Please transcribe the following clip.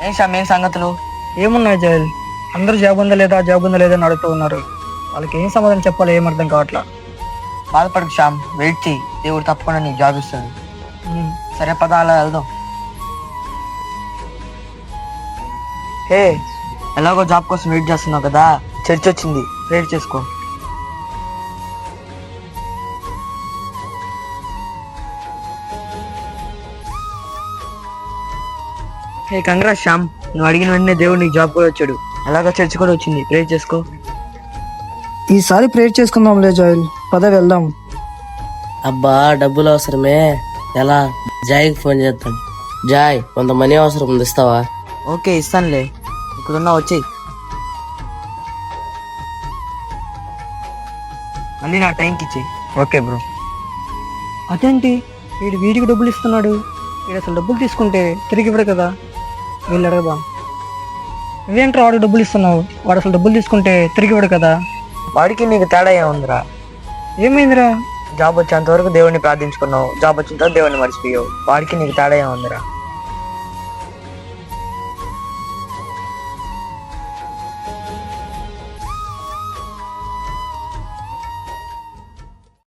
ఏం శ్యామ్, ఏం సంగతులు? ఏమున్నాయి జైల్, అందరూ జాబ్ ఉందా లేదా అని అడుగుతూ ఉన్నారు. వాళ్ళకి ఏం సమాధానం చెప్పాలో ఏం అర్థం కావట్లా. బాధపడకు శ్యామ్, వెయిట్ చెయ్యి, దేవుడు తప్పకుండా నీకు జాబ్ ఇస్తాడు. సరే పద, అలా వెళ్దాం. హే, ఎలాగో జాబ్ కోసం వెయిట్ చేస్తున్నావు కదా, చర్చ్ వచ్చింది, ప్రేయర్ చేసుకో. హే కంగ్రాట్స్ శ్యామ్, నువ్వు అడిగిన వెంటనే దేవుడు నీకు జాబ్ కూడా వచ్చాడు. ఎలాగో చర్చ్ కూడా వచ్చింది, ప్రేయర్ చేసుకో. ఈసారి ప్రేయర్ చేసుకుందాంలే జైల్, పద వెళ్దాం. అబ్బా డబ్బులు అవసరమే, ఎలా? జాయ్కి ఫోన్ చేస్తాను. జాయ్, కొంత మనీ అవసరం ఉంది, ఇస్తావా? ఓకే ఇస్తానులే, ఇక్కడున్నా వచ్చేయి. మళ్ళీ నా టైంకి ఇచ్చేయి. Okay bro. అదేంటి, వీడికి డబ్బులు ఇస్తున్నాడు? వీడు అసలు డబ్బులు తీసుకుంటే తిరిగి ఇవ్వడు కదా. వీళ్ళు అడగదాం. నువ్వేంట్రా వాడికి డబ్బులు ఇస్తున్నావు? వాడు అసలు డబ్బులు తీసుకుంటే తిరిగి ఇవ్వడు కదా. వాడికి నీకు తేడా ఏముందిరా? ఏమైందిరా? జాబ్ వచ్చేంత వరకు దేవుడిని ప్రార్థించుకున్నావు, జాబ్ వచ్చిన తర్వాత దేవుడిని మర్చిపోయావు. వాడికి నీకు తేడా ఏముందిరా?